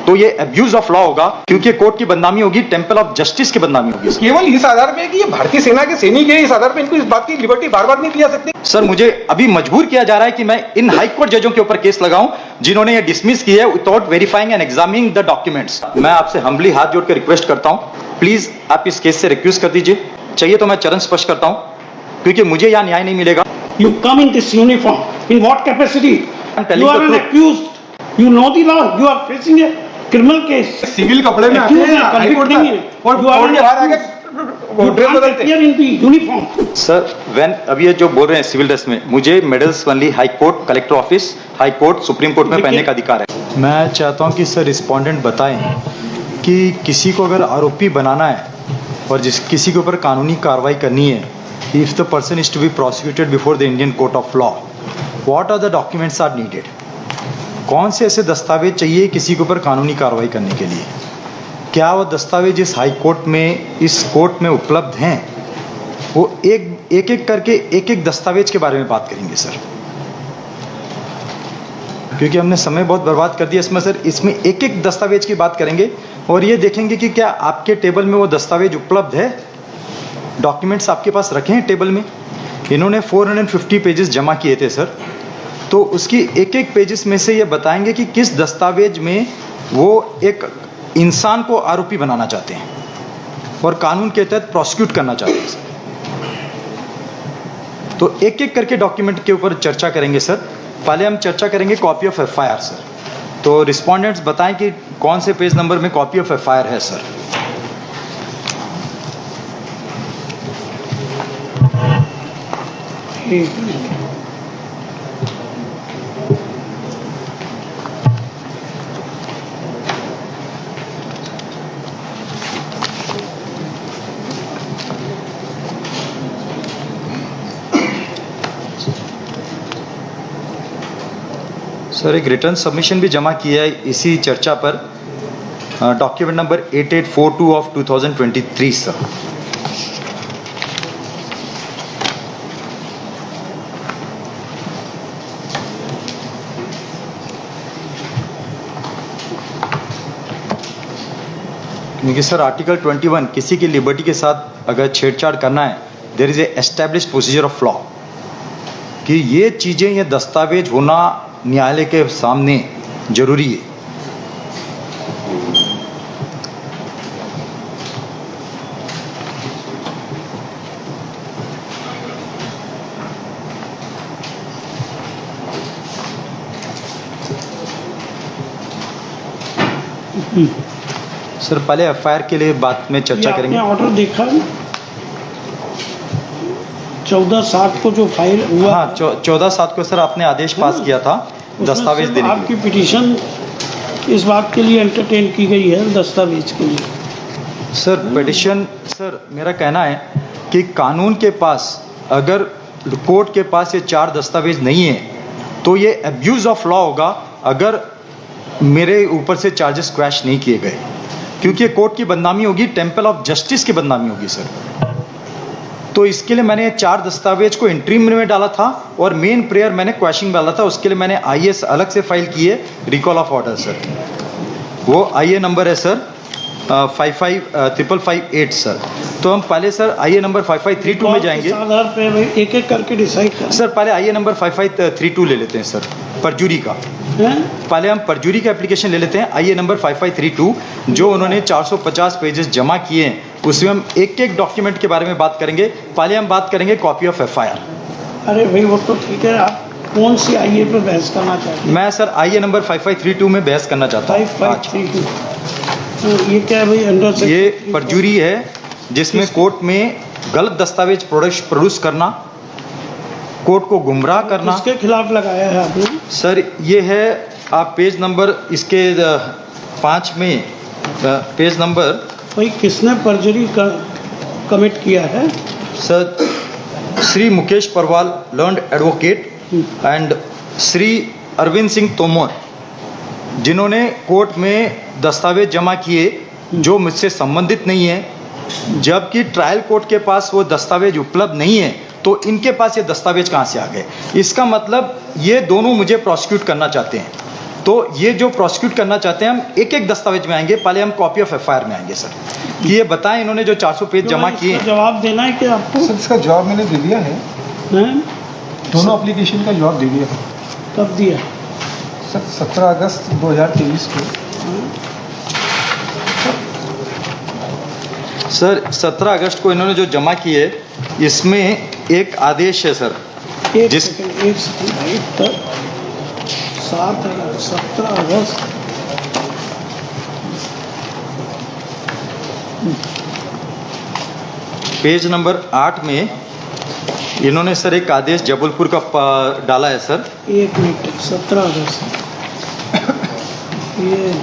तो ये abuse of law होगा, क्योंकि कोर्ट की बदनामी होगी, टेंपल ऑफ जस्टिस की बदनामी होगी। केवल इस आधार पे कि ये भारतीय सेना के सैनिक है, इस आधार पे इनको इस बात की लिबर्टी बार बार नहीं दी जा सकती। सर मुझे अभी मजबूर किया जा रहा है कि मैं इन हाई कोर्ट जजों के ऊपर केस लगाऊं जिन्होंने ये डिसमिस की है without verifying and examining the documents. मैं आपसे हम्बली हाथ जोड़ कर रिक्वेस्ट करता हूं, प्लीज आप इस केस से रिक्वेस्ट कर दीजिए। चाहिए तो मैं चरण स्पष्ट करता हूं, क्योंकि मुझे यहाँ न्याय नहीं मिलेगा। You come in this uniform. In what capacity? I'm telling You are the an truth. accused. You know the law. You are facing a criminal case. Civil कपड़े में आते Accused हैं है, हाई कोर्ट convict नहीं में है। और You are court an के बाहर आके You ड्रेस can't बदलते हैं। appear in the uniform. Sir अब ये जो बोल रहे हैं सिविल ड्रेस में, मुझे medals only high court, collector office, high court, supreme court में पहनने का अधिकार है। मैं चाहता हूं कि सर रिस्पोंडेंट बताएं कि किसी को अगर आरोपी बनाना है और किसी के ऊपर कानूनी कार्रवाई करनी है, if the person is to be prosecuted before the Indian court of law, what are the documents are needed. कौन से ऐसे दस्तावेज चाहिए किसी के ऊपर कानूनी कार्रवाई करने के लिए? क्या वो दस्तावेज इस हाई कोर्ट में, इस कोर्ट में उपलब्ध हैं? वो एक करके एक दस्तावेज के बारे में बात करेंगे सर, क्योंकि हमने समय बहुत बर्बाद कर दिया इसमें सर। इसमें एक दस्तावेज की बात करेंगे और ये देखेंगे कि क्या आपके टेबल में वो दस्तावेज उपलब्ध है, डॉक्यूमेंट्स आपके पास रखे हैं टेबल में। इन्होंने 450 पेजेस जमा किए थे सर, तो उसकी एक पेजेस में से ये बताएंगे कि किस दस्तावेज में वो एक इंसान को आरोपी बनाना चाहते हैं और कानून के तहत प्रोसिक्यूट करना चाहते हैं सर। तो एक करके डॉक्यूमेंट के ऊपर चर्चा करेंगे सर। पहले हम चर्चा करेंगे कॉपी ऑफ एफआईआर सर। तो रिस्पोंडेंट्स बताएं कि कौन से पेज नंबर में कॉपी ऑफ एफआईआर है सर। सर एक रिटर्न सबमिशन भी जमा किया है इसी चर्चा पर, डॉक्यूमेंट नंबर 8842 ऑफ 2023 सर। क्योंकि सर आर्टिकल 21 किसी की लिबर्टी के साथ अगर छेड़छाड़ करना है, there is a established procedure of law, कि ये चीज़ें, ये दस्तावेज होना न्यायालय के सामने जरूरी है। सर पहले एफआईआर के लिए बात में चर्चा करेंगे। ऑर्डर देखा 14/7 को जो फाइल हुआ, हाँ 14/7 को सर आपने आदेश पास किया था दस्तावेज देने के लिए। आपकी पिटीशन इस बात के लिए एंटरटेन की गई है, दस्तावेज के लिए। सर पिटीशन, सर मेरा कहना है कि कानून के पास, अगर कोर्ट के पास ये 4 दस्तावेज नहीं है तो ये अब्यूज ऑफ लॉ होगा अगर मेरे ऊपर से चार्जेस क्वैश नहीं किए गए, क्योंकि कोर्ट की बदनामी होगी, टेंपल ऑफ जस्टिस की बदनामी होगी सर। तो इसके लिए मैंने 4 दस्तावेज को इंट्रीम में डाला था और मेन प्रेयर मैंने क्वैशिंग डाला था। उसके लिए मैंने आईएस अलग से फाइल की है, रिकॉल ऑफ ऑर्डर सर। वो आईए नंबर है सर 555558 सर। तो हम पहले सर आईए नंबर 5532 में जाएंगे। आधार पे एक करके डिसाइड करें सर पहले आईए नंबर 5532 ले लेते हैं सर, परजुरी का। पहले हम परजुरी का एप्लीकेशन ले लेते हैं, आईए नंबर 5532, जो उन्होंने 450 पेजेस जमा किए हैं। उसमें हम एक डॉक्यूमेंट के बारे में बात करेंगे। पहले हम बात करेंगे कॉपी ऑफ एफआईआर। अरे भाई वो तो ठीक है, आप कौन सी आईए पे बहस करना चाहते हैं? मैं सर आईए नंबर 5532 में बहस करना चाहता हूँ। 5532 ये क्या है भाई? अंडर से ये परजुरी है जिसमें कोर्ट में गलत दस्तावेज प्रोड्यूस करना, कोर्ट को गुमराह करना। किसके खिलाफ लगाया है आपने? सर ये है, आप पेज नंबर इसके 5 में, पेज नंबर। भाई किसने परजुरी कमिट किया है? Sir Shri Mukesh Parwal learned advocate and Shri Arvind Singh Tomar, जिन्होंने कोर्ट में दस्तावेज जमा किए जो मुझसे संबंधित नहीं है, जबकि ट्रायल कोर्ट के पास वो दस्तावेज उपलब्ध नहीं है, तो इनके पास ये दस्तावेज कहाँ से आ गए? इसका मतलब ये दोनों मुझे प्रोसिक्यूट करना चाहते हैं तो ये जो प्रोसिक्यूट करना चाहते हैं, हम एक एक दस्तावेज में आएंगे, पहले हम कॉपी ऑफ एफआईआर में आएंगे सर, कि ये बताएं इन्होंने जो 400 पेज जमा किए। जवाब देना है कि आपको? सर इसका जवाब मैंने दे दिया है, हैं? दोनों एप्लीकेशन का जवाब दे दिया है कब दिया? सर 17 अगस्त 2023 को। सर 17 अगस्त को इन्होंने जो जमा किए, इसमें एक आदेश है सर, एक जिस- सेकंड भाई, तक 17 अगस्त पेज नंबर 8 में इन्होंने सर एक आदेश जबलपुर का डाला है सर। 1 मिनट, 17 अगस्त ये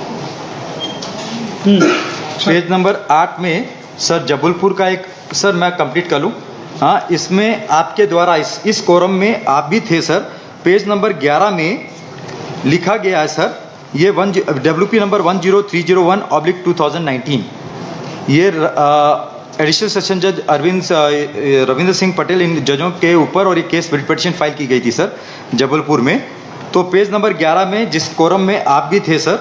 पेज नंबर 8 में सर जबलपुर का एक, सर मैं कंप्लीट कर लूँ, हाँ, इसमें आपके द्वारा इस कोरम में आप भी थे सर। पेज नंबर 11 में लिखा गया है सर, ये WP नंबर 10301/2019, ये एडिशनल सेशन जज रविंद्र सिंह पटेल इन जजों के ऊपर और ये केस पिटिशन फाइल की गई थी सर जबलपुर में। तो पेज नंबर 11 में जिस कोरम में आप भी थे सर,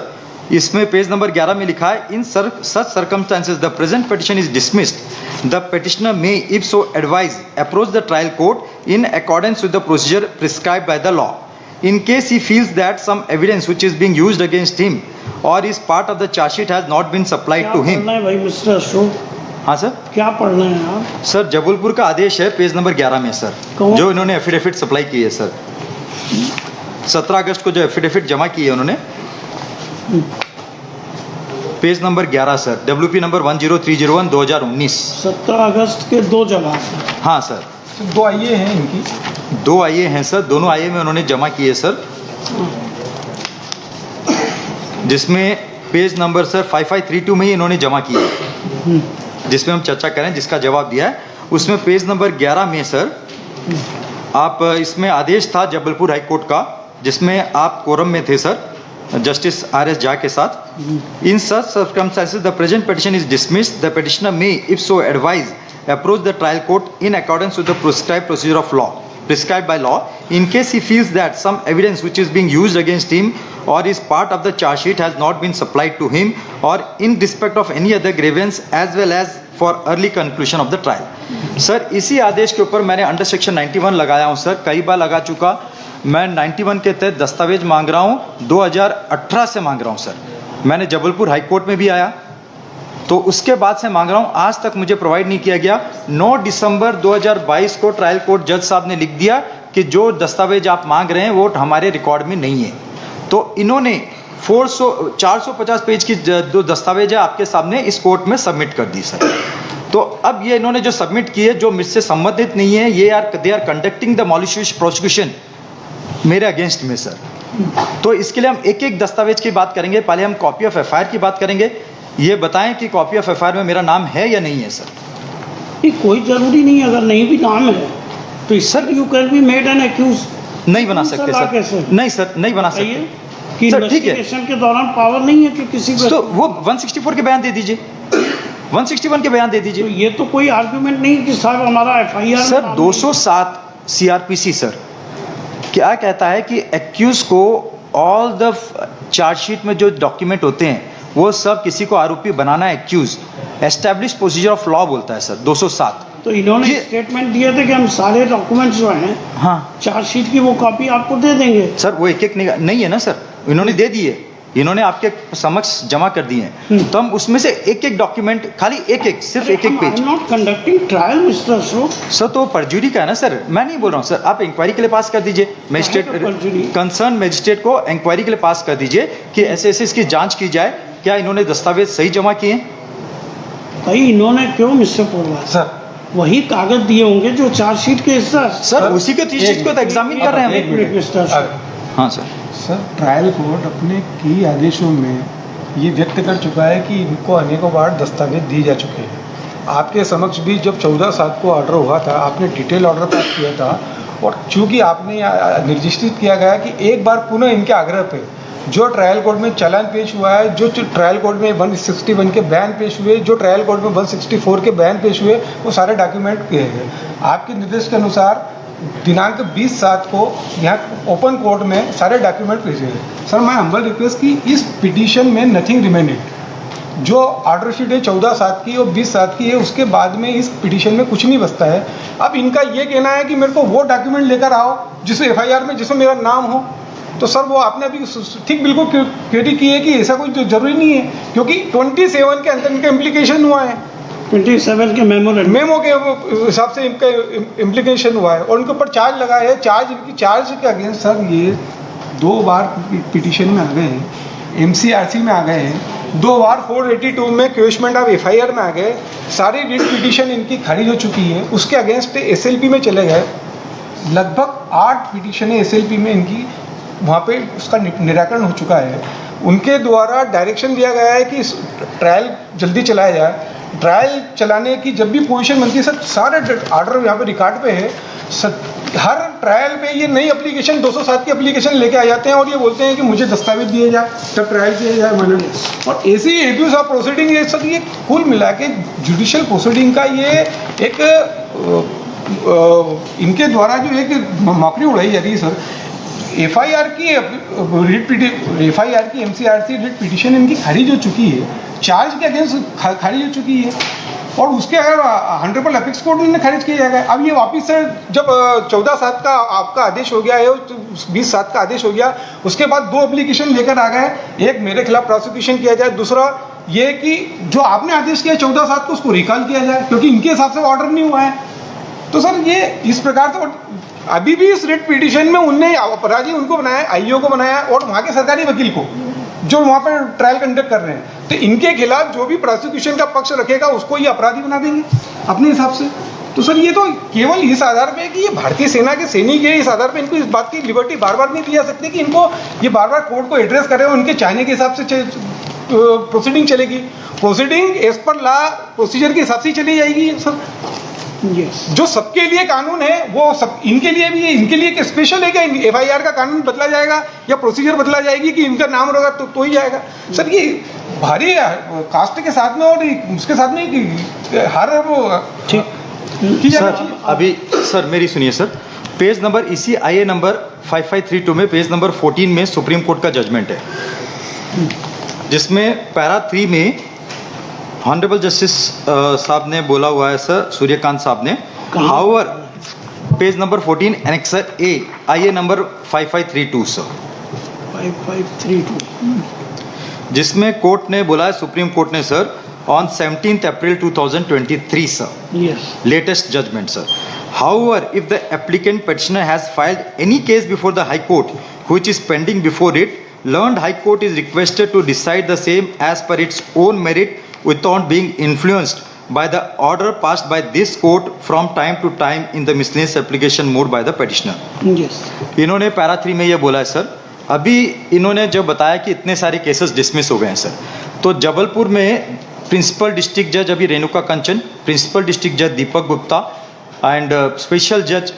इसमें पेज नंबर 11 में लिखा है, in such circumstances the present petition is dismissed, the petitioner may if so advise approach the trial court in accordance with the procedure prescribed by the law in case he feels that some evidence which is being used against him or is part of the charge sheet has not been supplied क्या to him। पढ़ना है भाई mister Ashok? हाँ sir, क्या पढ़ना है आप? Sir Jabalpur का आदेश है पेज नंबर 11 में सर, कौन? जो इन्होंने एफिडेविट सप्लाई की है सर, 17 अगस्त को जो एफिडेविट जमा की है उन्होंने, page number 11 sir, WP number 10301/2019। 17 अगस्त के 2 जवाब हैं। हाँ सर, तो 2 आईए हैं इनकी, 2 आईए हैं सर, दोनों आईए में उन्होंने जमा किए सर, जिसमें पेज नंबर सर 5532 में ही इन्होंने जमा किया, जिसमें हम चर्चा करें, जिसका जवाब दिया है उसमें पेज नंबर 11 में सर आप, इसमें आदेश था जबलपुर हाई कोर्ट का, जिसमें आप कोरम में थे सर जस्टिस RS झा के साथ। In such circumstances the present petition is dismissed, the petitioner may if so advise approach the trial court in accordance with the prescribed procedure of law prescribed by law in case he feels that some evidence which is being used against him or is part of the charge sheet has not been supplied to him or in respect of any other grievance as well as for early conclusion of the trial। Sir इसी आदेश के ऊपर मैंने under section 91 लगाया हूँ sir, कई बार लगा चुका। मैं 91 के तहत दस्तावेज मांग रहा हूँ, 2018 से मांग रहा हूँ सर, मैंने जबलपुर हाई कोर्ट में भी आया, तो उसके बाद से मांग रहा हूं, आज तक मुझे प्रोवाइड नहीं किया गया। 9 दिसंबर 2022 को ट्रायल कोर्ट जज साहब ने लिख दिया कि जो दस्तावेज आप मांग रहे हैं वो हमारे रिकॉर्ड में नहीं है। तो इन्होंने 450 पेज की जो दस्तावेज है आपके सामने इस कोर्ट में सबमिट कर दी सर। तो अब ये इन्होंने जो सबमिट किए जो मुझसे संबंधित नहीं है, ये they are conducting the malicious prosecution मेरे अगेंस्ट में सर। तो इसके लिए हम एक एक दस्तावेज की बात करेंगे, पहले हम कॉपी ऑफ एफआईआर की बात करेंगे। ये बताएं कि कॉपी ऑफ एफआईआर में मेरा नाम है या नहीं है सर? ये कोई जरूरी नहीं, अगर नहीं भी नाम है तो sir you can be made an accused. नहीं बना सकते सर, कैसे? नहीं सर, नहीं बना सकते कि सर, ठीक है। इन्वेस्टिगेशन के दौरान पावर नहीं है कि किसी को, तो वो 164 के बयान दे दीजिए, 161 के बयान दे तो दीजिए ये तो कोई आर्गुमेंट नहीं कि साहब हमारा एफआईआर सर। 207 CRPC सर क्या कहता है कि एक्यूज को ऑल द चार्जशीट में जो डॉक्यूमेंट होते हैं वो सब किसी को आरोपी बनाना है, accused establish procedure of law बोलता है सर 207। तो इन्होंने स्टेटमेट दिए थे कि हम सारे डॉक्यूमेंट्स जो हैं हाँ चार्जशीट की वो कॉपी आपको दे देंगे। सर, वो एक एक नहीं है ना सर, इन्होंने दे दिए, इन्होंने आपके समक्ष जमा कर दिए हैं, तो हम उसमें से एक एक डॉक्यूमेंट, खाली एक एक, सिर्फ एक एक page. Not conducting trial mister Ashok. Sir तो परजुरी का है ना सर, मैं नहीं बोल रहा हूँ सर, आप इंक्वायरी के लिए पास कर दीजिए, मजिस्ट्रेट कंसर्न मजिस्ट्रेट को इंक्वायरी के लिए पास कर दीजिए कि ऐसे ऐसे इसकी जांच की जाए, क्या इन्होंने दस्तावेज सही जमा किए? भाई इन्होंने क्यों मिस्टर पोलवाल सर वही कागज दिए होंगे जो चार्जशीट के हिस्सा। सर उसी के चीज को तो एग्जामिन कर रहे हैं एक मिनट मिस्टर अशोक। हाँ सर। सर ट्रायल कोर्ट अपने कई आदेशों में ये व्यक्त कर चुका है कि इनको अनेकों बार दस्तावेज दिए जा चुके हैं। आपके समक्ष भी जब 14/7 को ऑर्डर हुआ था, आपने डिटेल ऑर्डर पास किया था, और चूंकि आपने निर्दिष्टित किया गया कि एक बार पुनः इनके आग्रह पे जो ट्रायल कोर्ट में चालान पेश हुआ है, जो ट्रायल कोर्ट में 161 के बयान पेश हुए, जो ट्रायल कोर्ट में 164 के बयान पेश हुए, वो सारे डॉक्यूमेंट किए गए। आपके निर्देश के अनुसार दिनांक 20/7 को यहाँ ओपन कोर्ट में सारे डॉक्यूमेंट भेजे हैं। सर मैं हम्बल रिक्वेस्ट की इस पिटीशन में नथिंग रिमेनिंग, जो ऑर्डर शीट है 14/7 की और 20/7 की है, उसके बाद में इस पिटीशन में कुछ नहीं बचता है। अब इनका ये कहना है कि मेरे को वो डॉक्यूमेंट लेकर आओ जिसमें FIR में जिसमें मेरा नाम हो, तो सर वो आपने अभी ठीक बिल्कुल क्लियर की है कि ऐसा कोई जरूरी नहीं है, क्योंकि 27 के अंदर इनका इम्प्लीकेशन हुआ है, 27 के मेमो के हिसाब से इनका इम्प्लीकेशन हुआ है और उनके ऊपर चार्ज लगा है। चार्ज के अगेंस्ट सर ये 2 बार पिटीशन में आ गए हैं, MCRC में आ गए हैं, 2 बार 482 में क्वेश्चन ऑफ FIR में आ गए। सारी रिट पिटीशन इनकी खारिज हो चुकी है, उसके अगेंस्ट SLP में चले गए। लगभग 8 पिटीशन SLP में इनकी वहाँ पे उसका निराकरण हो चुका है। उनके द्वारा डायरेक्शन दिया गया है कि ट्रायल जल्दी चलाया जाए। ट्रायल चलाने की जब भी पोजीशन बनती है सर, सारे ऑर्डर यहाँ पे रिकॉर्ड पे है सर, हर ट्रायल पे ये नई एप्लीकेशन 207 की एप्लीकेशन लेके आ जाते हैं और ये बोलते हैं कि मुझे दस्तावेज दिए जाए तब ट्रायल किया जाए मैंने। और ऐसी एब्यूज ऑफ प्रोसीडिंग ये सब, ये कुल मिला के जुडिशियल प्रोसीडिंग का ये एक इनके द्वारा जो एक मौकरी उड़ाई जा रही है सर। FIR की MCRC रिट पिटीशन इनकी खारिज हो चुकी है, चार्ज के अगेंस्ट खारिज हो चुकी है और उसके अगर ऑनरेबल अपेक्स कोर्ट ने खारिज किया जाएगा। अब ये वापस से जब 14/7 का आपका आदेश हो गया है, 20/7 का आदेश हो गया, उसके बाद 2 एप्लीकेशन लेकर आ गए, एक मेरे खिलाफ प्रोसिक्यूशन किया जाए, दूसरा ये कि जो आपने आदेश किया 14/7 को उसको रिकॉल किया जाए, क्योंकि इनके हिसाब से ऑर्डर नहीं हुआ है। तो सर ये इस प्रकार से अभी भी इस रिट पिटीशन में उनने अपराधी उनको बनाया, IO को बनाया और वहाँ के सरकारी वकील को, जो वहाँ पर ट्रायल कंडक्ट कर रहे हैं। तो इनके खिलाफ जो भी प्रोसिक्यूशन का पक्ष रखेगा उसको ये अपराधी बना देंगे अपने हिसाब से। तो सर ये तो केवल इस आधार पे कि ये भारतीय सेना के सैनिक है, इस आधार पे इनको इस बात की लिबर्टी बार बार नहीं दी जा सकती कि इनको ये बार बार कोर्ट को एड्रेस करें, उनके चाहने के हिसाब से प्रोसीडिंग चलेगी। Proceeding as per law procedure के हिसाब से चली जाएगी सर। जो सबके लिए कानून है वो सब इनके लिए भी है। इनके लिए एक स्पेशल है क्या FIR का कानून बदला जाएगा या प्रोसीजर बदला जाएगी कि इनका नाम रहेगा तो ही जाएगा सर। ये भारी कास्ट के साथ में और उसके साथ में हर वो ठीक सर। अभी सर मेरी सुनिए सर, पेज नंबर इसी IA नंबर 5532 में पेज नंबर 14 में सुप्रीम कोर्ट का जजमेंट है, जिसमें पैरा 3 में ऑनरेबल जस्टिस साहब ने बोला हुआ है सर, सूर्यकांत साहब ने, however page number 14 annexure A IA number 5532 sir, 5532, जिसमें कोर्ट ने बोला है, सुप्रीम कोर्ट ने sir, on 17 April 2023 sir, latest judgment sir. However, if the applicant petitioner has filed any case before the High Court which is pending before it, learned High Court is requested to decide the same as per its own merit without being influenced by the order passed by this court from time to time in the miscellaneous application mode by the petitioner. Yes. इन्होंने para 3 में ये बोला है sir. अभी इन्होंने जब बताया कि इतने सारे केसेस डिसमिस हो गए हैं सर, तो जबलपुर में प्रिंसिपल डिस्ट्रिक्ट जज अभी रेणुका कंचन, प्रिंसिपल डिस्ट्रिक्ट जज दीपक गुप्ता एंड स्पेशल जज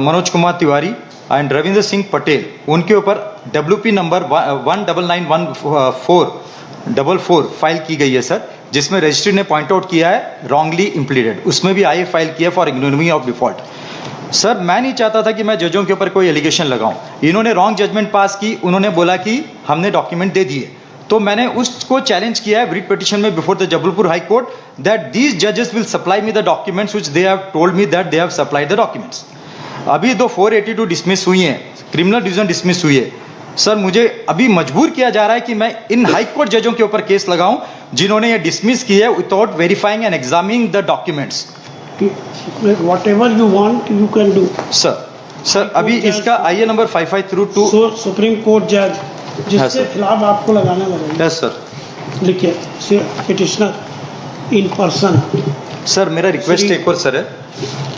मनोज कुमार तिवारी एंड रविंद्र सिंह पटेल, उनके ऊपर WP नंबर 1991444 फाइल की गई है सर, जिसमें रजिस्ट्री ने पॉइंट आउट किया है रॉन्गली इम्प्लीडेड, उसमें भी IA फाइल किया फॉर इग्नोमी ऑफ डिफॉल्ट। सर मैं नहीं चाहता था कि मैं जजों के ऊपर कोई एलिगेशन लगाऊं, इन्होंने रॉन्ग जजमेंट पास की, उन्होंने बोला कि हमने डॉक्यूमेंट दे दिए, तो मैंने उसको चैलेंज किया है रिट पिटीशन में before the Jabalpur high court that these जजेस will supply me the documents which they have told me that they have supplied the documents. अभी 482 डिसमिस हुई हैं, क्रिमिनल डिवीजन डिसमिस हुई है सर, मुझे अभी मजबूर किया जा रहा है कि मैं इन हाई कोर्ट जजों के ऊपर केस लगाऊं जिन्होंने ये डिसमिस किया है without verifying and examining the documents. Whatever you want, you can do. Sir अभी इसका IA नंबर 5532 सुप्रीम कोर्ट जज जिसके खिलाफ आपको लगाना लगा। यस सर, लिखिए पिटिशनर इन पर्सन। सर मेरा रिक्वेस्ट एक और सर है,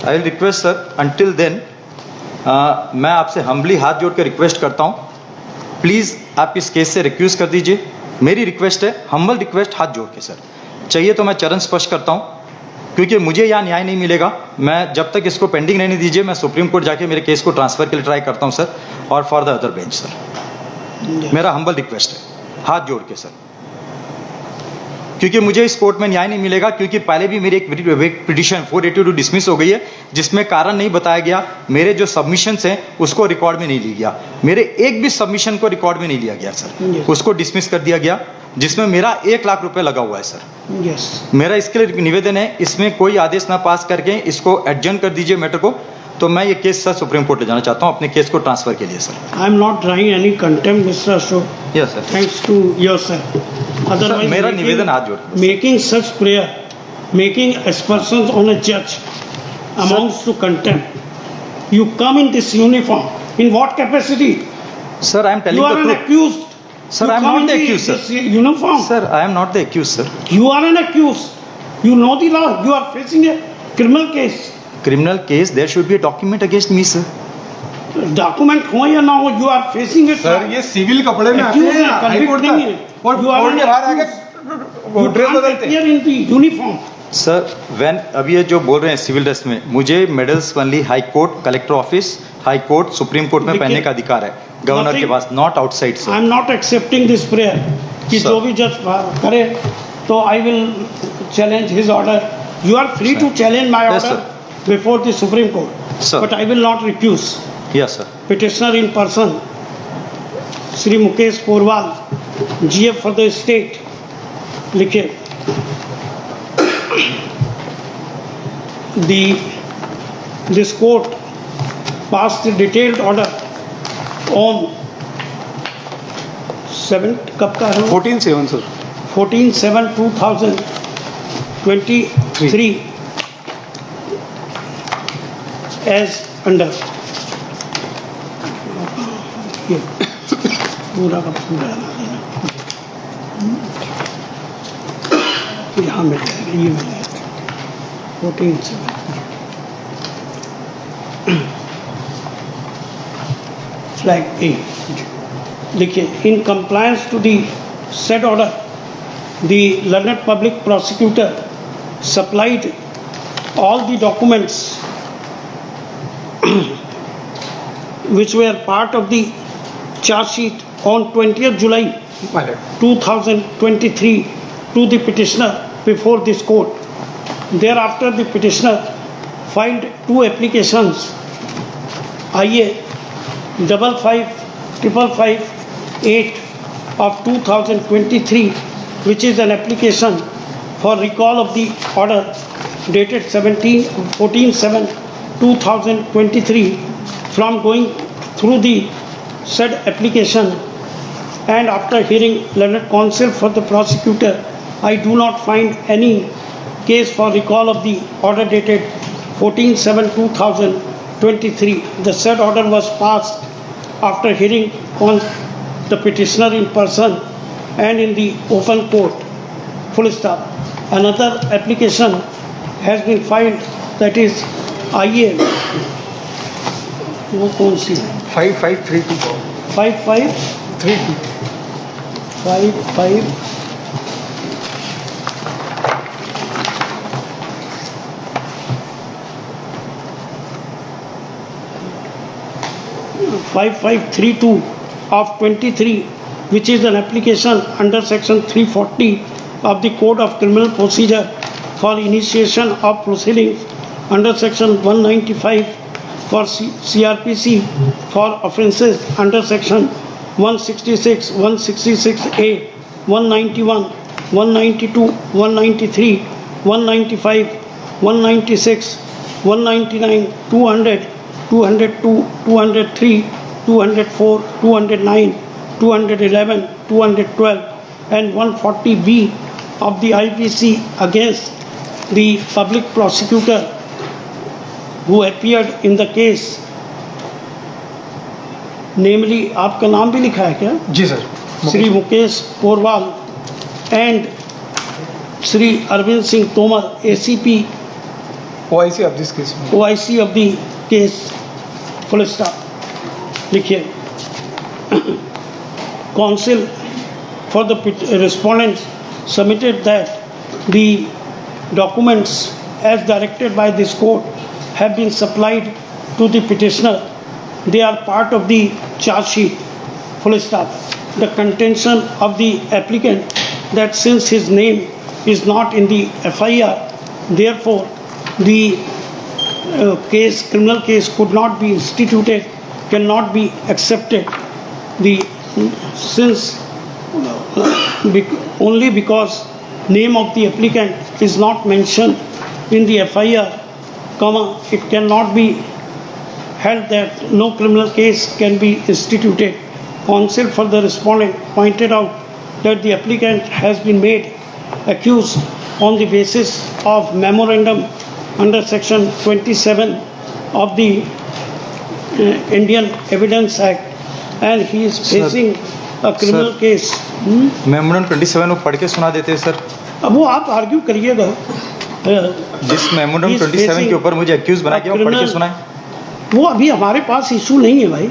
I will request sir until then मैं आपसे हम्बली हाथ जोड़ कर रिक्वेस्ट करता हूँ, प्लीज़ आप इस केस से रिक्यूज कर दीजिए, मेरी रिक्वेस्ट है, हम्बल रिक्वेस्ट हाथ जोड़ के सर। चाहिए तो मैं चरण स्पर्श करता हूँ, क्योंकि मुझे यहाँ न्याय नहीं मिलेगा, मैं जब तक इसको पेंडिंग रहने दीजिए, मैं सुप्रीम कोर्ट जाके मेरे केस को ट्रांसफर के लिए ट्राई करता हूँ सर, और for the other bench sir, मेरा हम्बल रिक्वेस्ट है हाथ जोड़ के सर। क्योंकि मुझे इस कोर्ट में न्याय नहीं मिलेगा, क्योंकि पहले भी मेरी एक पिटीशन 482 डिसमिस हो गई है, जिसमें कारण नहीं बताया गया। मेरे जो सबमिशंस हैं उसको रिकॉर्ड में नहीं लिया गया, मेरे एक भी सबमिशन को रिकॉर्ड में नहीं लिया गया सर, उसको डिसमिस कर दिया गया, जिसमें मेरा 1 लाख रुपए लगा हुआ है सर। यस, मेरा इसके लिए निवेदन है, इसमें कोई आदेश ना पास करके इसको एडजर्न कर दीजिए मैटर को, तो मैं ये केस सर सुप्रीम कोर्ट ले जाना चाहता हूँ अपने केस को ट्रांसफर के लिए sir. I am not drawing any contempt mister Ashok, yes sir. Thanks to yourself. Otherwise मेरा निवेदन हाथ जोड़ के। Making such prayer, making aspersions on a judge amounts to contempt. You come in this uniform, in what capacity? Sir, I am telling You are the an truth. accused. Sir, You I am come not in the accused, sir. this uniform. Sir, I am not the accused, sir. You are an accused. You know the law. You are facing a criminal case. Criminal case, there should be a document against me, sir. Document हो या ना हो, you are facing it. Sir ये civil कपड़े में आते Accused हैं है, हाई कोर्ट convicting है. तक, और You are कोर्ट an के बाहर आके You ड्रेस can't बदलते हैं। appear in the uniform. Sir अब ये जो बोल रहे हैं सिविल ड्रेस में, मुझे medals only high court, collector office, high court, supreme court में देखिए, पहनने का अधिकार है गवर्नर के nothing- pass, not outside I sir. am not accepting this prayer कि Sir. जो भी जज करे तो I will challenge his order. You are free to challenge my Yes, order before the Supreme Court. Sir. But I will not refuse. Yes sir. Petitioner in person, Shri Mukesh Porwal, GF for the state, लिखे this court passed a detailed order on 7 कब का है 14/7 sir 14/7/2023 as under ये पूरा का पूरा यहाँ मिल जाएगा, ये मिल जाएगा 14/7 फ्लैग ए। देखिए, in compliance to the said order, the learned public prosecutor supplied all the documents which were part of the charge sheet on 20th July 2023 to the petitioner before this court. Thereafter, the petitioner filed 2 applications, IA 55558 of 2023, which is an application for recall of the order dated 14/7/2023 from going through the said application, and after hearing learned counsel for the prosecutor, I do not find any case for recall of the order dated 14/7/2023. The said order was passed after hearing on the petitioner in person and in the open court. Full stop. Another application has been filed, that is IA, वो कौन सी है? 5532 5532 5532 of 23, which is an application under section 340 of the Code of Criminal Procedure for initiation of proceedings under section 195 for CRPC for offences under section 166, 166A, 191, 192, 193, 195, 196, 199, 200, 202, 203, 204, 209, 211, 212 and 140B of the IPC against the public prosecutor who appeared in the case, namely, आपका नाम भी लिखा है क्या? जी sir Shri Mukesh Porwal and Shri Arvind Singh Tomar, ACP OIC of this case में OIC of the case, full stop. लिखिए, counsel for the respondents submitted that the documents as directed by this court have been supplied to the petitioner. They are part of the charge sheet. Full stop. The contention of the applicant that since his name is not in the FIR. Therefore, the criminal case could not be instituted, cannot be accepted. Since only because name of the applicant is not mentioned in the FIR, it cannot be held that no criminal case can be instituted. Counsel for the respondent pointed out that the applicant has been made accused on the basis of memorandum under section 27 of the Indian Evidence Act, and he is facing a criminal Sir. case. Memorandum 27 वो पढ़ के सुना देते हैं sir. अब वो आप argue करिएगा। जिस मेमोरेंडम He is 27 facing के ऊपर मुझे एक्यूज बना के वो पढ़ के criminal- सुनाए। वो अभी हमारे पास इशू नहीं है भाई।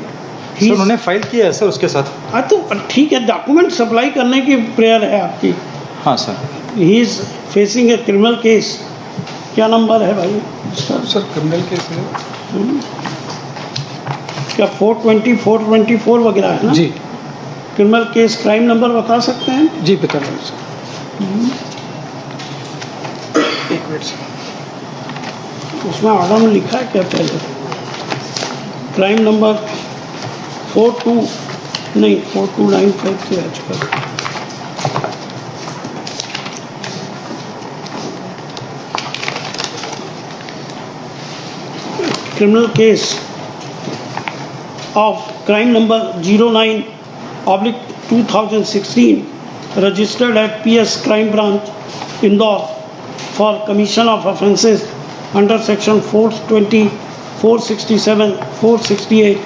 सर उन्होंने फाइल किया है सर उसके साथ। हाँ तो ठीक है, डॉक्यूमेंट सप्लाई करने की प्रेयर है आपकी। हाँ sir. He is facing a criminal case. क्या नंबर है भाई इसका? सर क्रिमिनल केस है क्या 420, 424 वगैरह है ना? जी क्रिमिनल केस क्राइम नंबर बता सकते हैं? जी बता रहा हूँ सर। एक मिनट सर। उसमें ऑर्डर में लिखा है क्या पहले? क्राइम नंबर 4295 के आजकल। criminal case of crime number 09/2016 registered at PS Crime Branch, Indore for commission of offences under section 420, 467, 468,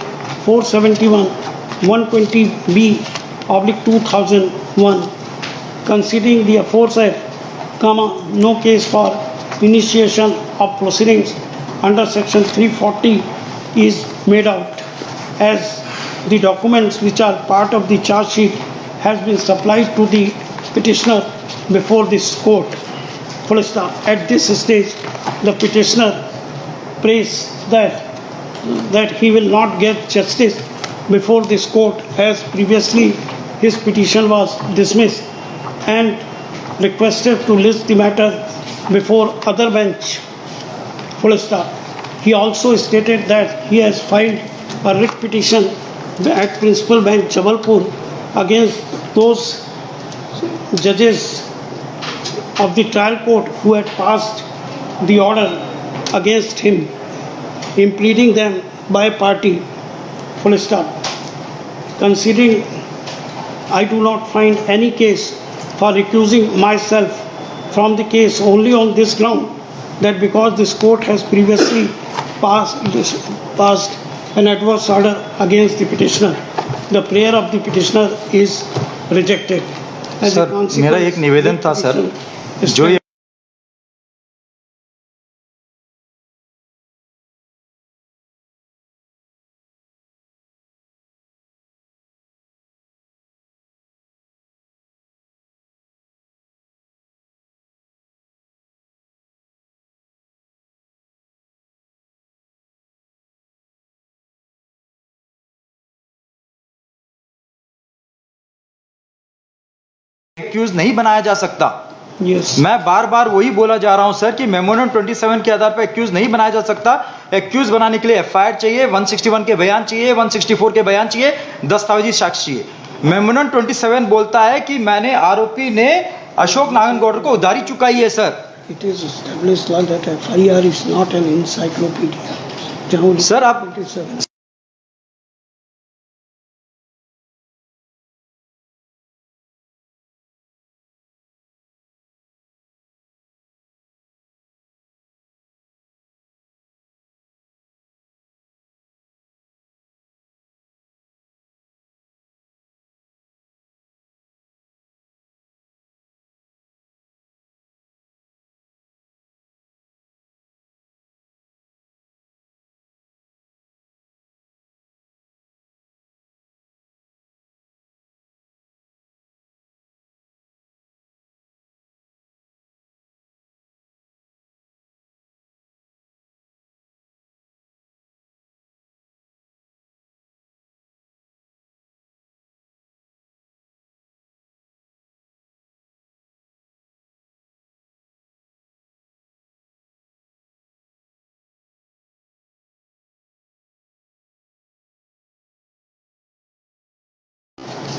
471, 120B/2001. Considering the aforesaid, no case for initiation of proceedings under section 340 is made out, as the documents which are part of the charge sheet has been supplied to the petitioner before this court. Full stop. At this stage, the petitioner prays that he will not get justice before this court, as previously his petition was dismissed, and requested to list the matter before other bench. Full stop. He also stated that he has filed a writ petition at Principal Bench Jabalpur against those judges of the trial court who had passed the order against him, impleading them by party. Full stop. Considering I do not find any case for recusing myself from the case only on this ground, that because this court has previously passed an adverse order against the petitioner, the prayer of the petitioner is rejected. As a sir consequence, मेरा एक निवेदन था sir, is जो ये accused नहीं बनाया जा सकता। yes. मैं बार बार वही बोला जा रहा हूं सर कि मेमोरेंडम 27 के आधार पर एक्यूज नहीं बनाया जा सकता। एक्यूज बनाने के लिए एफआईआर चाहिए, 161 के बयान चाहिए, 164 के बयान चाहिए, दस्तावेजी साक्ष्य चाहिए। मेमोरेंडम 27 बोलता है कि मैंने आरोपी ने अशोक नारायणगौड़ को उधारी चुकाई है sir. It is established law that FIR is not an encyclopedia. Sir आप 27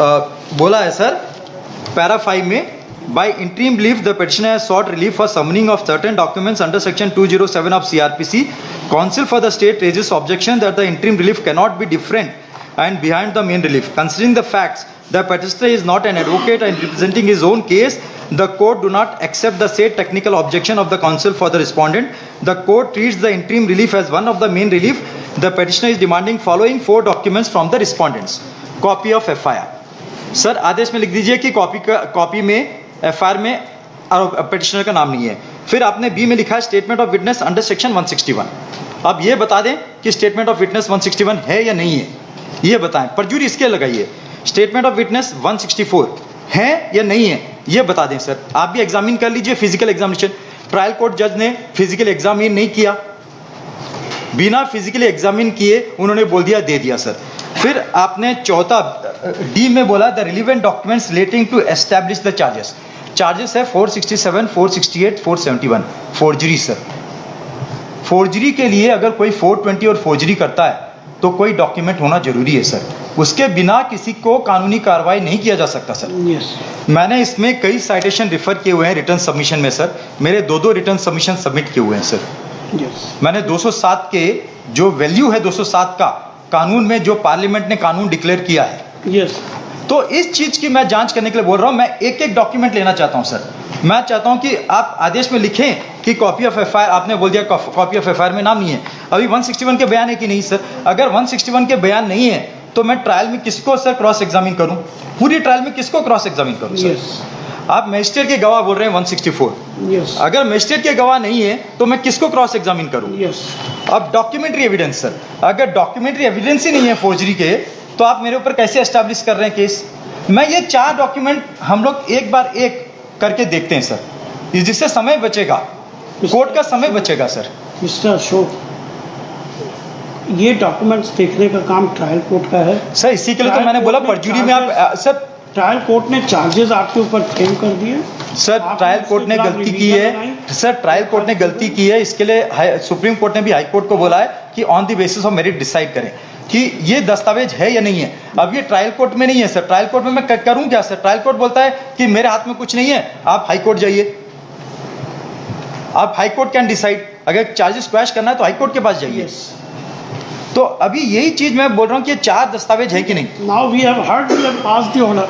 बोला है सर पैरा 5 में by interim relief the petitioner has sought relief for summoning of certain documents under section 207 of CRPC. Counsel for the state raises objection that the interim relief cannot be different and behind the main relief. Considering the facts, the petitioner is not an advocate and representing his own case. The court do not accept the said technical objection of the counsel for the respondent. The court treats the interim relief as one of the main relief. The petitioner is demanding following 4 documents from the respondents. Copy of FIR. Sir आदेश में लिख दीजिए कि copy में FIR में petitioner का नाम नहीं है। फिर आपने बी में लिखा है statement of witness under section 161। अब ये बता दें कि स्टेटमेंट ऑफ विटनेस 161 है या नहीं है, ये बताएं। परजूरी इसके लगाइए। स्टेटमेंट ऑफ विटनेस 164 है या नहीं है, ये बता दें सर। आप भी एग्जामिन कर लीजिए फिजिकल एग्जामिनेशन। ट्रायल कोर्ट जज ने फिजिकल एग्जामिन नहीं किया, बिना फिजिकली एग्जामिन किए उन्होंने बोल दिया दे दिया सर। फिर आपने चौथा डी में बोला the relevant documents relating to establish the charges. Charges है 467, 468, 471 फोर्जरी सर। फोर्जरी के लिए अगर कोई 420 और फोर्जरी करता है तो कोई डॉक्यूमेंट होना जरूरी है सर, उसके बिना किसी को कानूनी कार्रवाई नहीं किया जा सकता सर। Yes. मैंने इसमें कई साइटेशन रिफर किए हुए हैं रिटर्न सबमिशन में सर, मेरे 2 रिटर्न सबमिशन सबमिट किए हुए हैं सर। Yes. मैंने 207 के जो वैल्यू है 207 का कानून में जो पार्लियामेंट ने कानून डिक्लेयर किया है, Yes. तो इस चीज की मैं जांच करने के लिए बोल रहा हूं। मैं एक डॉक्यूमेंट लेना चाहता हूं सर। मैं चाहता हूं कि आप आदेश में लिखें कि कॉपी ऑफ FIR, आपने बोल दिया कॉपी ऑफ FIR में नाम नहीं है। अभी 161 के बयान है कि नहीं सर? अगर 161 के बयान नहीं है तो मैं ट्रायल में किसको सर क्रॉस एग्जामिन करूं? पूरी ट्रायल में किसको क्रॉस एग्जामिन करूं सर? Yes. आप मजिस्ट्रेट के गवाह बोल रहे हैं 164। Yes. अगर मजिस्ट्रेट के गवाह नहीं है तो मैं किसको क्रॉस एग्जामिन करूं? Yes. अब डॉक्यूमेंट्री एविडेंस सर, अगर डॉक्यूमेंट्री एविडेंस ही नहीं है फोर्जरी के तो आप मेरे ऊपर कैसे एस्टैब्लिश कर रहे हैं केस? मैं ये 4 डॉक्यूमेंट हम लोग एक बार एक करके देखते हैं सर, जिससे समय बचेगा, कोर्ट का समय बचेगा सर। मिस्टर अशोक, ये डॉक्यूमेंट्स देखने का काम ट्रायल कोर्ट का है सर। इसी के लिए तो मैंने बोला परजूरी में आप सर, ट्रायल कोर्ट ने चार्जेस आपके ऊपर फ्रेम कर दिए सर ट्रायल कोर्ट ने गलती की है सर, ट्रायल कोर्ट ने गलती की है। इसके लिए सुप्रीम कोर्ट ने भी हाई कोर्ट को बोला है कि on the basis of merit decide करें कि ये दस्तावेज है या नहीं है। अब ये ट्रायल कोर्ट में नहीं है सर, ट्रायल कोर्ट में मैं करूं क्या सर? ट्रायल कोर्ट बोलता है कि मेरे हाथ में कुछ नहीं है, आप हाई कोर्ट जाइए, आप हाई कोर्ट कैन डिसाइड। अगर चार्जेस क्वैश करना है तो हाई कोर्ट के पास जाइए। तो अभी यही चीज मैं बोल रहा हूँ कि ये 4 दस्तावेज है कि नहीं। Now we have heard, we have passed the order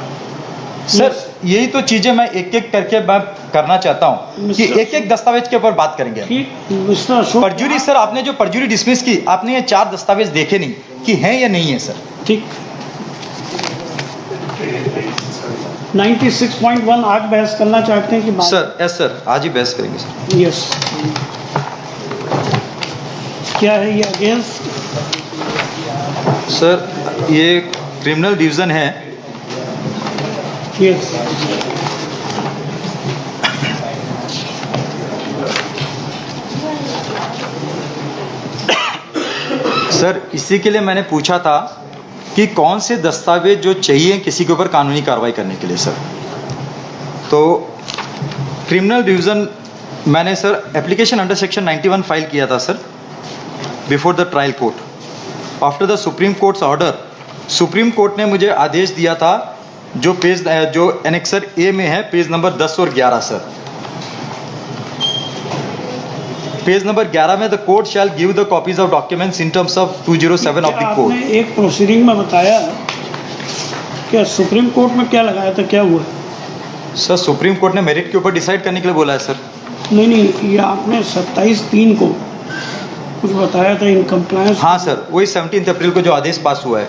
sir यही तो चीजें मैं एक एक करके मैं करना चाहता हूँ कि एक एक दस्तावेज के ऊपर बात करेंगे। ठीक मिस्टर अशोक, परजूरी सर, आपने जो परजूरी डिसमिस की, आपने ये 4 दस्तावेज देखे नहीं कि हैं या नहीं है सर। ठीक 96.1 आज बहस करना चाहते हैं कि बात? सर यस सर, आज ही बहस करेंगे सर। यस, क्या है ये अगेंस्ट? सर ये क्रिमिनल डिवीजन है। यस, सर इसी के लिए मैंने पूछा था कि कौन से दस्तावेज जो चाहिए किसी के ऊपर कानूनी कार्रवाई करने के लिए सर। तो क्रिमिनल डिवीजन मैंने sir application under section 91 file किया था sir before the trial court. After the supreme courts order, supreme court ने मुझे आदेश दिया था जो पेज जो एनेक्सर ए में है, पेज नंबर 10 और 11 सर। पेज नंबर 11 में the court shell give the copies of documents in terms of 207 of the court. आपने एक प्रोसीडिंग में बताया कि सुप्रीम कोर्ट में क्या लगाया था, क्या हुआ? सर सुप्रीम कोर्ट ने मेरिट के ऊपर डिसाइड करने के लिए बोला है सर। नहीं, ये आपने 27/3 को कुछ बताया था इन कंप्लायंस। हाँ सर, वही 17 अप्रैल को जो आदेश पास हुआ है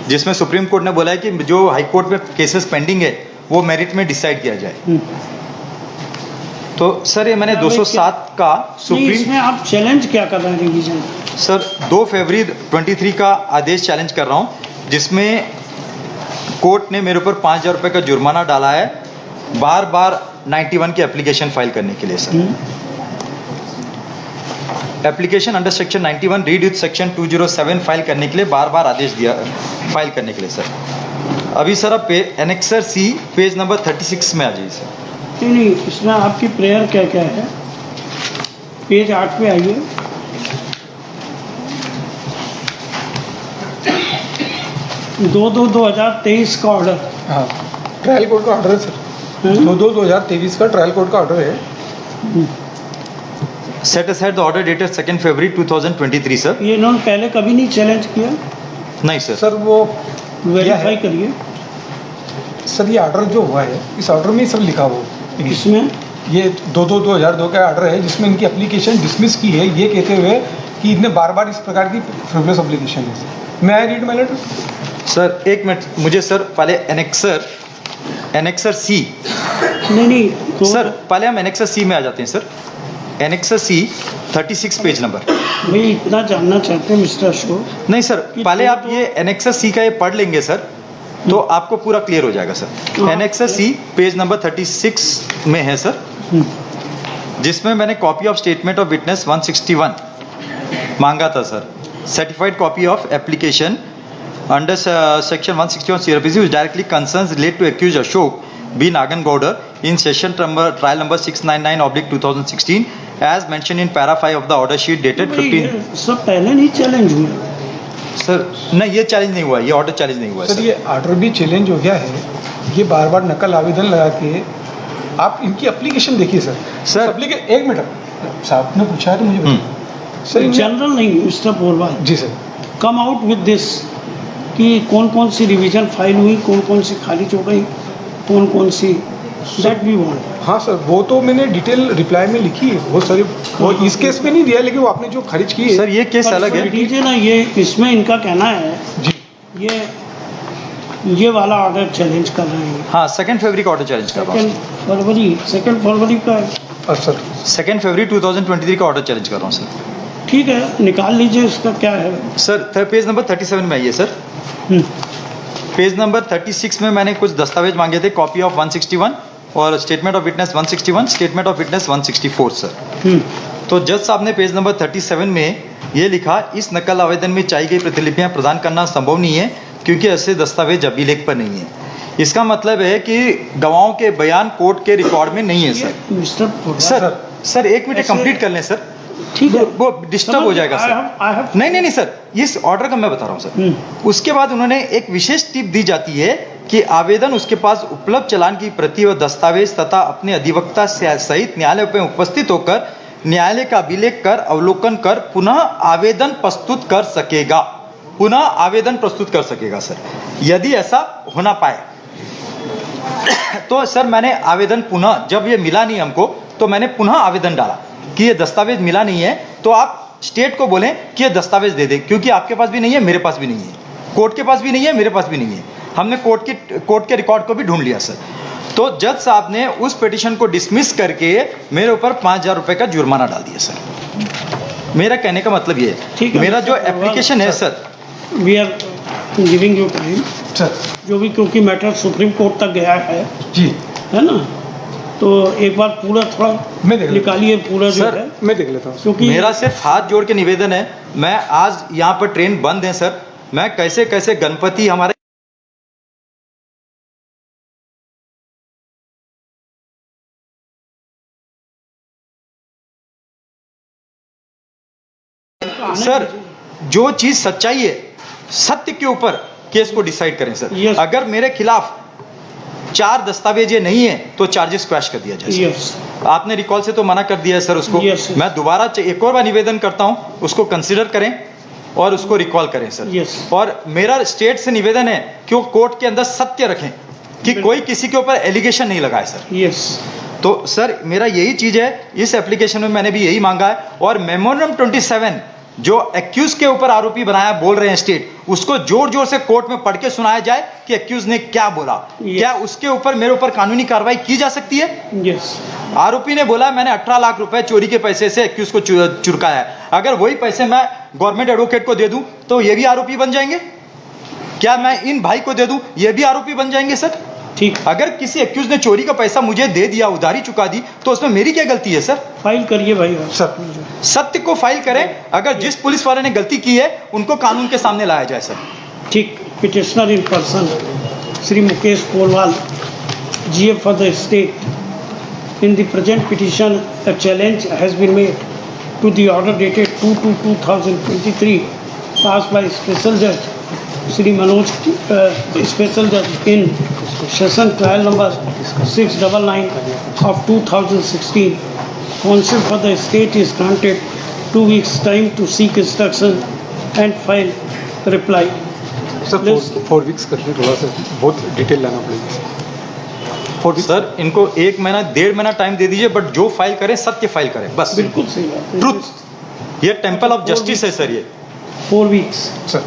जिसमें सुप्रीम कोर्ट ने बोला है कि जो हाई कोर्ट में केसेस पेंडिंग है वो मेरिट में डिसाइड किया जाए। तो सर ये मैंने 207 का सुप्रीम, इसमें आप चैलेंज क्या कर रहे हैं रिवीजन? सर 2 फरवरी 23 का आदेश चैलेंज कर रहा हूँ जिसमें कोर्ट ने मेरे ऊपर 5,000 रुपये का जुर्माना डाला है बार बार 91 की एप्लीकेशन फाइल करने के लिए sir. Application under section 91 read with section 207 file करने के लिए बार बार आदेश दिया फाइल करने के लिए सर। अभी सर आप एनेक्सर सी पेज नंबर 36 में आ जाइए सर। नहीं, इसमें आपकी प्रेयर क्या क्या है? पेज 8 पे आइए। 2/2/2023 का ऑर्डर। हाँ, ट्रायल कोर्ट का ऑर्डर है सर। 2/2/2023 का ट्रायल कोर्ट का ऑर्डर है। Set aside the order dated 2 February 2023 sir. ये इन्होंने पहले कभी नहीं चैलेंज किया? नहीं सर। सर वो वेरीफाई करिए। सर ये ऑर्डर जो हुआ है, इस ऑर्डर में ही सब लिखा हुआ है। इसमें ये 2/2/2002 का ऑर्डर है, जिसमें इनकी एप्लीकेशन डिसमिस की है, ये कहते हुए कि इनने बार बार इस प्रकार की फ्रिवलेस एप्लीकेशन है। मैं I read my letter. Sir एक मिनट, मुझे सर पहले एनेक्सर सी। नहीं तो सर पहले हम एनेक्सर सी में आ जाते हैं सर। एनेक्सर सी 36 पेज नंबर। भाई इतना जानना चाहते हैं मिस्टर अशोक। नहीं सर, पहले आप ये एनेक्सर सी का ये पढ़ लेंगे सर, तो आपको पूरा क्लियर हो जाएगा सर। एनेक्सर सी पेज नंबर 36 में है सर, जिसमें मैंने copy of statement of witness 161 मांगा था sir. Certified copy of application under section 161 CRPC which directly concerns relate to accused Ashok B. Nagangowda in session trial number 699/2016 as mentioned in para 5 of the order sheet dated 15। सब पहले नहीं challenge हुआ sir नहीं, ये challenge नहीं हुआ, ये order challenge नहीं हुआ सर। ये ऑर्डर भी चैलेंज हो गया है। ये बार बार नकल आवेदन लगा के आप इनकी एप्लीकेशन देखिए सर। सर एक मिनट, साहब ने पूछा है तो मुझे बताइए। सर जनरल नहीं मिस्टर पोरवाल, जी sir, come out with this कि कौन कौन सी रिवीजन फाइल हुई, कौन कौन सी खारिज हो गई, कौन कौन सी, दैट वी वांट। हाँ सर, वो तो मैंने डिटेल रिप्लाई में लिखी है। वो सारी वो इस केस में नहीं दिया, लेकिन वो आपने जो खारिज की है सर ये केस अलग है। लीजिए ना, ये इसमें इनका कहना है जी, ये वाला ऑर्डर चैलेंज कर रहे हैं। हाँ 2 फरवरी का ऑर्डर चैलेंज कर रहा हूँ। 2 फरवरी का है। सर 2 फरवरी 2023 का ऑर्डर चैलेंज कर रहा हूँ सर। ठीक है, निकाल लीजिए इसका क्या है। सर पेज नंबर 37 में आइए सर। पेज नंबर 36 में मैंने कुछ दस्तावेज मांगे थे, कॉपी ऑफ 161 और statement of witness 161, statement of witness 164 sir. तो जज साहब ने पेज नंबर 37 में ये लिखा, इस नकल आवेदन में चाहिए गई प्रतिलिपियां प्रदान करना संभव नहीं है क्योंकि ऐसे दस्तावेज अभिलेख पर नहीं है। इसका मतलब है कि गवाहों के बयान कोर्ट के रिकॉर्ड में नहीं है सर। मिस्टर सर एक मिनट कंप्लीट कर लें सर, ठीक है, वो डिस्टर्ब हो जाएगा सर। नहीं सर, इस ऑर्डर का मैं बता रहा हूँ सर। उसके बाद उन्होंने एक विशेष टिप दी जाती है कि आवेदन उसके पास उपलब्ध चालान की प्रति व दस्तावेज तथा अपने अधिवक्ता सहित न्यायालय में उपस्थित होकर न्यायालय का अभिलेख कर अवलोकन कर पुनः आवेदन प्रस्तुत कर सकेगा। पुनः आवेदन प्रस्तुत कर सकेगा सर, यदि ऐसा होना पाए तो सर मैंने आवेदन पुनः, जब ये मिला नहीं हमको तो मैंने पुनः आवेदन डाला कि ये दस्तावेज मिला नहीं है, तो आप स्टेट को बोलें कि ये दस्तावेज दे दे, क्योंकि आपके पास भी नहीं है, मेरे पास भी नहीं है, कोर्ट के पास भी नहीं है, मेरे पास भी नहीं है। हमने कोर्ट के रिकॉर्ड को भी ढूंढ लिया सर। तो जज साहब ने उस पिटीशन को डिसमिस करके मेरे ऊपर 5,000 रुपए का जुर्माना डाल दिया सर। मेरा कहने का मतलब ये है, मेरा जो एप्लीकेशन है sir, we are giving you time sir, जो भी, क्योंकि मैटर सुप्रीम कोर्ट तक गया है जी, है ना, तो एक बार पूरा थोड़ा मैं देख निकालिए पूरा जो सर, है, मैं देख लेता हूँ। क्योंकि मेरा सिर्फ हाथ जोड़ के निवेदन है, मैं आज यहाँ पर ट्रेन बंद है सर, मैं कैसे कैसे गणपति हमारे सर, जो चीज सच्चाई है, सत्य के ऊपर केस को डिसाइड करें सर। Yes. अगर मेरे खिलाफ 4 दस्तावेज ये नहीं है तो चार्जेस क्रैश कर दिया जाए सर। यस, आपने रिकॉल से तो मना कर दिया है सर उसको। Yes, yes. मैं दोबारा एक और बार निवेदन करता हूं, उसको कंसीडर करें और उसको रिकॉल करें सर। Yes. और मेरा स्टेट से निवेदन है कि वो कोर्ट के अंदर सत्य रखें कि कोई किसी के ऊपर एलिगेशन नहीं लगाए सर। यस, तो सर मेरा यही चीज है, इस एप्लीकेशन में मैंने भी यही मांगा है। और मेमोरेंडम 27 जो एक्यूज के ऊपर आरोपी बनाया बोल रहे हैं स्टेट, उसको जोर जोर से कोर्ट में पढ़ के सुनाया जाए कि एक्यूज ने क्या बोला। क्या उसके ऊपर मेरे ऊपर कानूनी कार्रवाई की जा सकती है? यस, आरोपी ने बोला मैंने 18 लाख रुपए चोरी के पैसे से एक्यूज को चुरकाया है। अगर वही पैसे मैं गवर्नमेंट एडवोकेट को दे दूं तो ये भी आरोपी बन जाएंगे? क्या मैं इन भाई को दे दूं, ये भी आरोपी बन जाएंगे सर? ठीक, अगर किसी एक्यूज ने चोरी का पैसा मुझे दे दिया, उधारी चुका दी, तो उसमें मेरी क्या गलती है सर? फाइल करिए भाई आप। सर, सत्य को फाइल करें। अगर जिस पुलिस वाले ने गलती की है उनको कानून के सामने लाया जाए सर। ठीक, petitioner in person Shri Mukesh Porwal, GF for the state, in the present petition a challenge has been made to the order dated 2/2/2023 passed by special judge Shri Manoj, Special Judge in Session Trial number 699 of 2016. Counsel for the state is granted 2 weeks time to seek instruction and file reply. Sir Please. 4 weeks करके थोड़ा सा बहुत detail लाना पड़ेगा 4 weeks sir इनको 1 महीना 1.5 महीना time दे दीजिए, बट जो फाइल करें सत्य फाइल करें बस। बिल्कुल सही बात है। ट्रुथ, ये टेम्पल ऑफ जस्टिस है सर ये। 4 weeks. सर